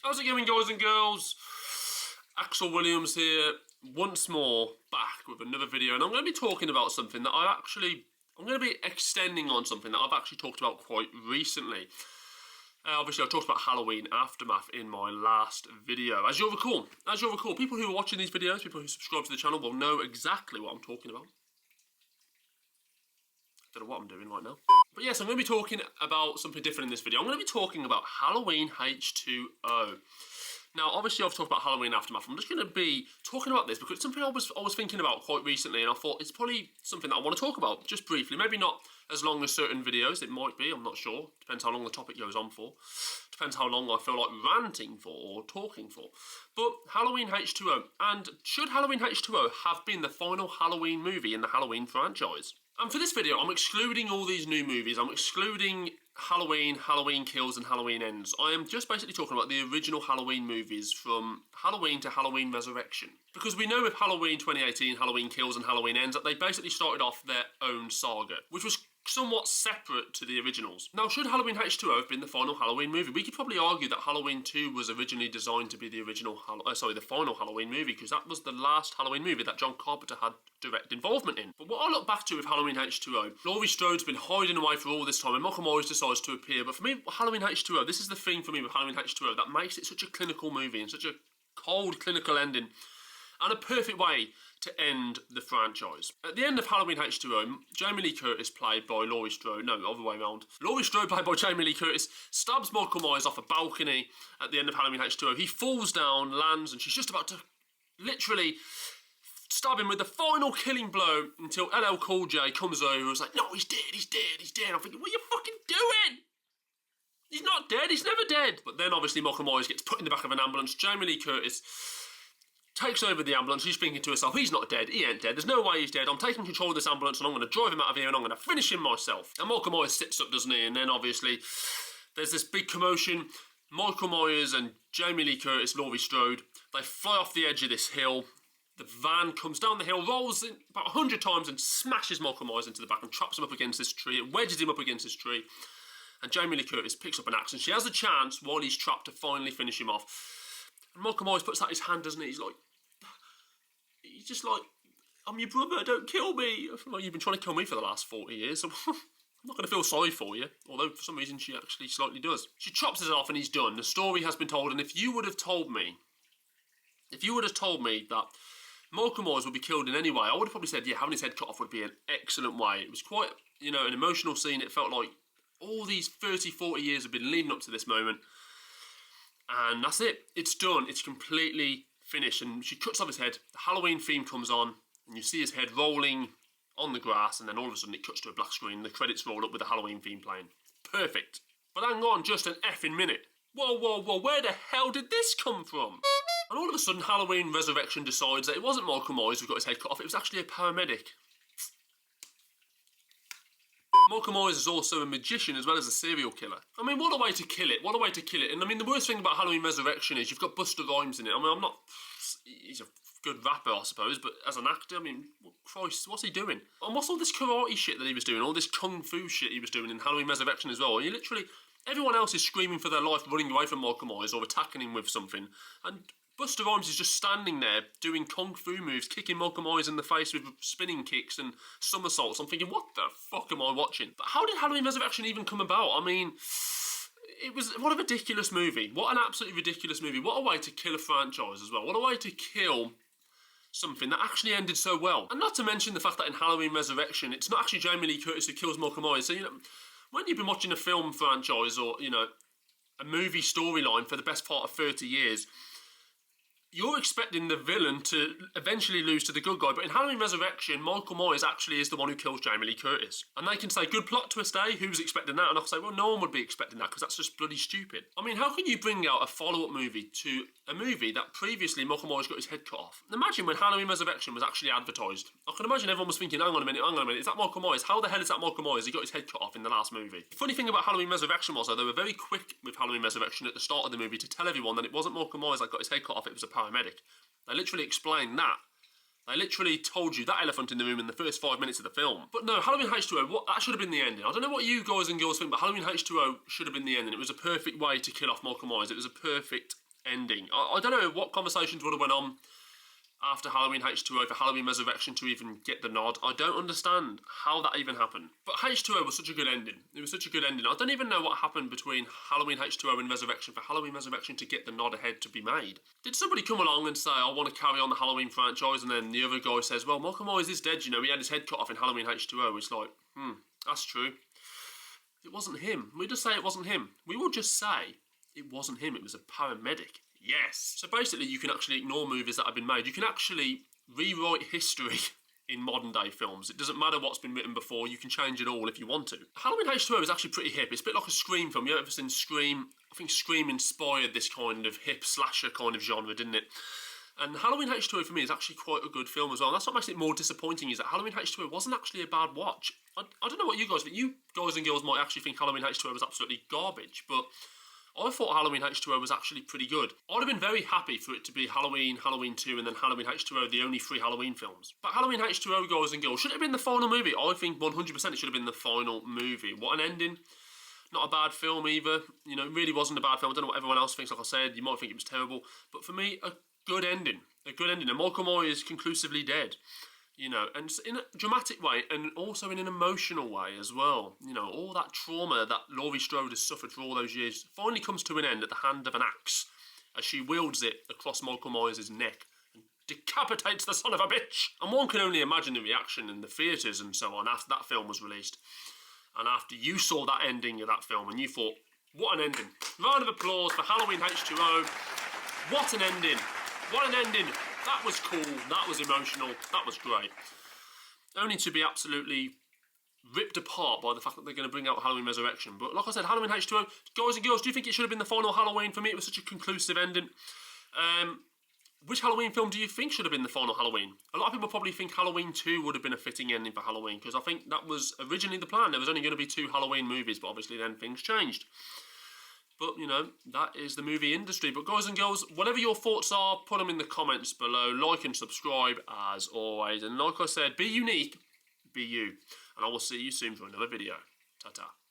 How's it going, guys and girls? Axel Williams here, once more back with another video, and I'm going to be talking about something that I'm going to be extending on something that I've actually talked about quite recently. Obviously, I talked about Halloween Aftermath in my last video. As you'll recall, people who are watching these videos, people who subscribe to the channel will know exactly what I'm talking about. I don't know what I'm doing right now. But yes, I'm going to be talking about something different in this video. I'm going to be talking about Halloween H20. Now, obviously, I've talked about Halloween Aftermath. I'm just going to be talking about this because it's something I was thinking about quite recently, and I thought it's probably something that I want to talk about just briefly. Maybe not as long as certain videos. It might be, I'm not sure. Depends how long the topic goes on for. Depends how long I feel like ranting for or talking for. But Halloween H20. And should Halloween H20 have been the final Halloween movie in the Halloween franchise? And for this video, I'm excluding all these new movies. I'm excluding Halloween, Halloween Kills, and Halloween Ends. I am just basically talking about the original Halloween movies from Halloween to Halloween Resurrection. Because we know with Halloween 2018, Halloween Kills, and Halloween Ends that they basically started off their own saga, which was somewhat separate to the originals. Now, should Halloween H20 have been the final Halloween movie? We could probably argue that Halloween 2 was originally designed to be the the final Halloween movie, because that was the last Halloween movie that John Carpenter had direct involvement in. But what I look back to with Halloween H20, Laurie Strode's been hiding away for all this time, and Michael Myers decides to appear. But for me, Halloween H20, this is the thing for me with Halloween H20 that makes it such a clinical movie and such a cold, clinical ending, and a perfect way to end the franchise. At the end of Halloween H20, Jamie Lee Curtis, played by Laurie Strode, no, other way around. Laurie Strode, played by Jamie Lee Curtis, stabs Michael Myers off a balcony at the end of Halloween H20. He falls down, lands, and she's just about to literally stab him with the final killing blow until LL Cool J comes over and was like, no, he's dead, he's dead, he's dead. I'm thinking, what are you fucking doing? He's not dead, he's never dead. But then obviously Michael Myers gets put in the back of an ambulance. Jamie Lee Curtis takes over the ambulance. She's thinking to herself, he's not dead, he ain't dead, there's no way he's dead. I'm taking control of this ambulance and I'm going to drive him out of here and I'm going to finish him myself. And Michael Myers sits up, doesn't he? And then obviously there's this big commotion. Michael Myers and Jamie Lee Curtis, Laurie Strode, they fly off the edge of this hill. The van comes down the hill, rolls in about 100 times and smashes Michael Myers into the back and traps him up against this tree. It wedges him up against this tree. And Jamie Lee Curtis picks up an axe and she has a chance while he's trapped to finally finish him off. And Michael Myers puts out his hand, doesn't he? He's just like, I'm your brother, don't kill me. I feel like you've been trying to kill me for the last 40 years, so I'm not going to feel sorry for you. Although, for some reason, she actually slightly does. She chops it off and he's done. The story has been told, and if you would have told me that Michael Myers would be killed in any way, I would have probably said, yeah, having his head cut off would be an excellent way. It was quite, an emotional scene. It felt like all these 30, 40 years have been leading up to this moment. And that's it. It's done. It's completely finished. And she cuts off his head. The Halloween theme comes on. And you see his head rolling on the grass. And then all of a sudden it cuts to a black screen. The credits roll up with the Halloween theme playing. Perfect. But hang on just an effing minute. Whoa, whoa, whoa. Where the hell did this come from? And all of a sudden Halloween Resurrection decides that it wasn't Michael Myers who got his head cut off. It was actually a paramedic. Michael Myers is also a magician as well as a serial killer. I mean, what a way to kill it. What a way to kill it. And I mean, the worst thing about Halloween Resurrection is you've got Busta Rhymes in it. I mean, he's a good rapper, I suppose, but as an actor, I mean, Christ, what's he doing? And what's all this karate shit that he was doing, all this kung fu shit he was doing in Halloween Resurrection as well? And you literally, everyone else is screaming for their life, running away from Michael Myers or attacking him with something. And Busta Rhymes is just standing there doing kung fu moves, kicking Michael Myers in the face with spinning kicks and somersaults. I'm thinking, what the fuck am I watching? But how did Halloween Resurrection even come about? I mean, what a ridiculous movie. What an absolutely ridiculous movie. What a way to kill a franchise as well. What a way to kill something that actually ended so well. And not to mention the fact that in Halloween Resurrection, it's not actually Jamie Lee Curtis who kills Michael Myers. So, when you've been watching a film franchise or, a movie storyline for the best part of 30 years, you're expecting the villain to eventually lose to the good guy, but in Halloween Resurrection, Michael Myers actually is the one who kills Jamie Lee Curtis. And they can say, good plot twist, eh? Who's expecting that? And I'll say, well, no one would be expecting that because that's just bloody stupid. I mean, how can you bring out a follow-up movie to a movie that previously Michael Myers got his head cut off? Imagine when Halloween Resurrection was actually advertised. I can imagine everyone was thinking, hang on a minute, is that Michael Myers? How the hell is that Michael Myers? He got his head cut off in the last movie. The funny thing about Halloween Resurrection was, though, they were very quick with Halloween Resurrection at the start of the movie to tell everyone that it wasn't Michael Myers that got his head cut off, it was a paramedic. They literally explained that. They literally told you that elephant in the room in the first 5 minutes of the film. But no, Halloween H20, that should have been the ending. I don't know what you guys and girls think, but Halloween H20 should have been the ending. It was a perfect way to kill off Michael Myers. It was a perfect ending. I don't know what conversations would have went on after Halloween H2O for Halloween Resurrection to even get the nod. I don't understand how that even happened. But H2O was such a good ending. It was such a good ending. I don't even know what happened between Halloween H2O and Resurrection for Halloween Resurrection to get the nod ahead to be made. Did somebody come along and say, I want to carry on the Halloween franchise, and then the other guy says, well, Michael Myers is dead, you know, he had his head cut off in Halloween H2O. It's like, that's true. It wasn't him. We just say it wasn't him. We will just say it wasn't him. It was a paramedic. Yes. So basically, you can actually ignore movies that have been made. You can actually rewrite history in modern day films. It doesn't matter what's been written before. You can change it all if you want to. Halloween H2O is actually pretty hip. It's a bit like a Scream film. You ever seen Scream? I think Scream inspired this kind of hip slasher kind of genre, didn't it? And Halloween H2O for me is actually quite a good film as well. And that's what makes it more disappointing, is that Halloween H2O wasn't actually a bad watch. I don't know what you guys think. You guys and girls might actually think Halloween H2O was absolutely garbage, but I thought Halloween H2O was actually pretty good. I'd have been very happy for it to be Halloween, Halloween 2, and then Halloween H2O, the only 3 Halloween films. But Halloween H2O, guys and girls, should it have been the final movie? I think 100% it should have been the final movie. What an ending. Not a bad film either. You know, it really wasn't a bad film. I don't know what everyone else thinks. Like I said, you might think it was terrible. But for me, a good ending. A good ending. And Michael Myers is conclusively dead. You know, and in a dramatic way, and also in an emotional way as well. You know, all that trauma that Laurie Strode has suffered for all those years finally comes to an end at the hand of an axe as she wields it across Michael Myers' neck and decapitates the son of a bitch. And one can only imagine the reaction in the theatres and so on after that film was released. And after you saw that ending of that film and you thought, what an ending. Round of applause for Halloween H2O. What an ending. What an ending. That was cool, that was emotional, that was great. Only to be absolutely ripped apart by the fact that they're going to bring out Halloween Resurrection. But like I said, Halloween H2O, guys and girls, do you think it should have been the final Halloween? For me, it was such a conclusive ending. Which Halloween film do you think should have been the final Halloween? A lot of people probably think Halloween 2 would have been a fitting ending for Halloween, because I think that was originally the plan. There was only going to be 2 Halloween movies, but obviously then things changed. But, you know, that is the movie industry. But guys and girls, whatever your thoughts are, put them in the comments below. Like and subscribe, as always. And like I said, be unique, be you. And I will see you soon for another video. Ta-ta.